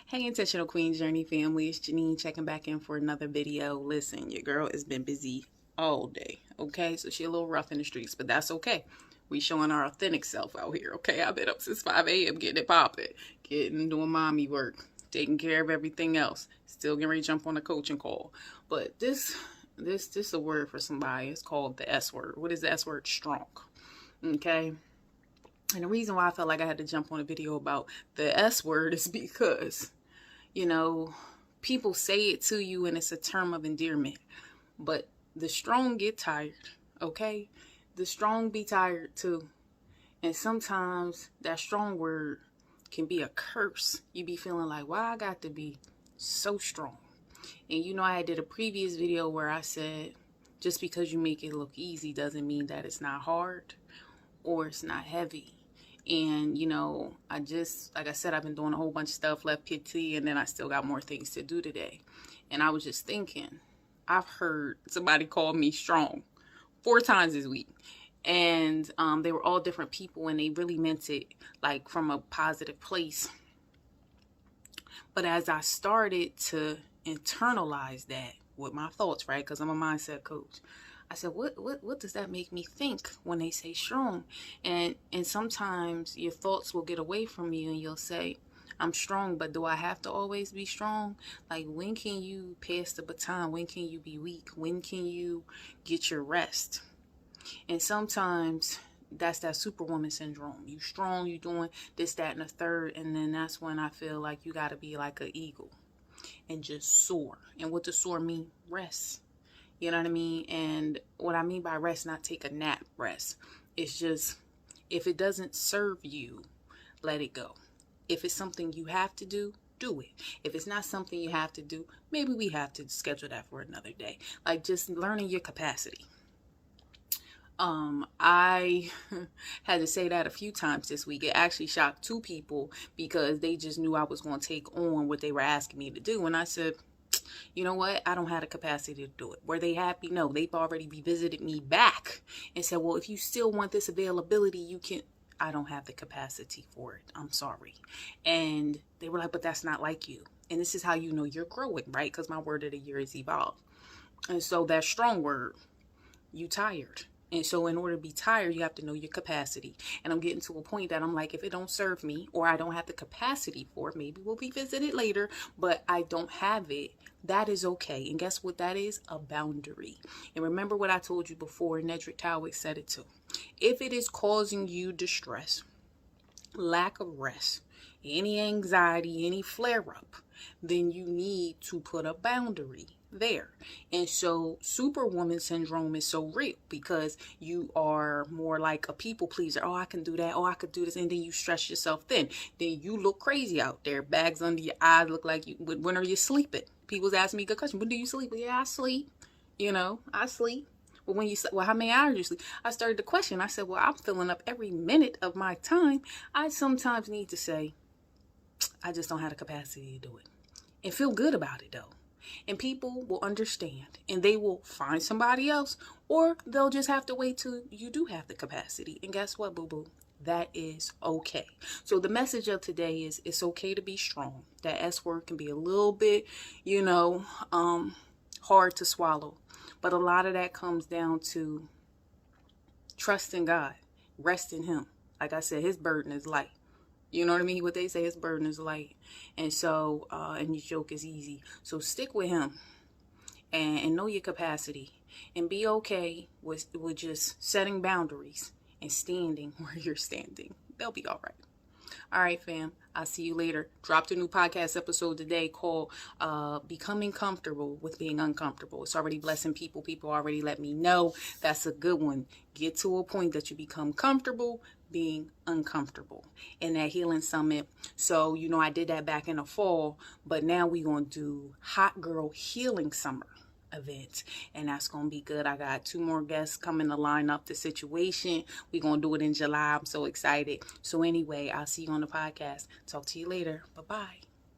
Hey, Intentional Queen Journey family, it's Janine checking back in for another video. Listen, your girl has been busy all day, okay? So she a little rough in the streets, but that's okay. We showing our authentic self out here, okay? I've been up since 5 a.m. getting it popping, doing mommy work, taking care of everything else. Still getting ready to jump on a coaching call. But this a word for somebody. It's called the S word. What is the S word? Strong, okay? And the reason why I felt like I had to jump on a video about the S word is because, people say it to you and it's a term of endearment. But the strong get tired, okay? The strong be tired too. And sometimes that strong word can be a curse. You be feeling like, why I got to be so strong? And I did a previous video where I said, just because you make it look easy doesn't mean that it's not hard or it's not heavy. And, like I said, I've been doing a whole bunch of stuff, left PT, and then I still got more things to do today. And I was just thinking, I've heard somebody call me strong 4 times this week. And they were all different people, and they really meant it like from a positive place. But as I started to internalize that with my thoughts, right, because I'm a mindset coach, I said, what does that make me think when they say strong? And sometimes your thoughts will get away from you and you'll say, I'm strong, but do I have to always be strong? Like, when can you pass the baton? When can you be weak? When can you get your rest? And sometimes that's that superwoman syndrome. You strong, you doing this, that, and the third. And then that's when I feel like you got to be like an eagle and just soar. And what does soar mean? Rest. You know what I mean? And what I mean by rest, not take a nap rest. It's just, if it doesn't serve you, let it go. If it's something you have to do, do it. If it's not something you have to do, maybe we have to schedule that for another day. Like, just learning your capacity. I had to say that a few times this week. It actually shocked 2 people because they just knew I was going to take on what they were asking me to do. And I said, you know what? I don't have the capacity to do it. Were they happy? No, they've already revisited me back and said, well, if you still want this availability, you can. I don't have the capacity for it. I'm sorry. And they were like, but that's not like you. And this is how you know you're growing, right? Because my word of the year is evolve. And so that strong word, you tired. And so in order to be tired, you have to know your capacity. And I'm getting to a point that I'm like, if it don't serve me or I don't have the capacity for it, maybe we'll revisit it later, but I don't have it. That is okay. And guess what that is? A boundary. And remember what I told you before, Nedrick Talwick said it too. If it is causing you distress, lack of rest, any anxiety, any flare-up, then you need to put a boundary there. And so superwoman syndrome is so real because you are more like a people pleaser. Oh, I can do that. Oh, I could do this. And then you stress yourself thin. Then you look crazy out there. Bags under your eyes, look like you. When are you sleeping? People's asking me good question. When do you sleep? Yeah, I sleep. I sleep. But when you say, well, how many hours you sleep? I started to question. I said, well, I'm filling up every minute of my time. I sometimes need to say, I just don't have the capacity to do it. And feel good about it though. And people will understand and they will find somebody else, or they'll just have to wait till you do have the capacity. And guess what, boo-boo? That is okay. So the message of today is it's okay to be strong. That S word can be a little bit, hard to swallow. But a lot of that comes down to trusting God, rest in Him. Like I said, His burden is light. You know what I mean? What they say, His burden is light. And so, and His yoke is easy. So stick with Him and know your capacity and be okay with just setting boundaries and standing where you're standing. They'll be all right. All right, fam. I'll see you later. Dropped a new podcast episode today called Becoming Comfortable with Being Uncomfortable. It's already blessing people. People already let me know. That's a good one. Get to a point that you become comfortable being uncomfortable in that healing summit. So, I did that back in the fall, but now we're going to do Hot Girl Healing Summer event, and that's gonna be good. I got 2 more guests coming to line up the situation. We're gonna do it in July. I'm so excited. So anyway, I'll see you on the podcast. Talk to you later. Bye-bye.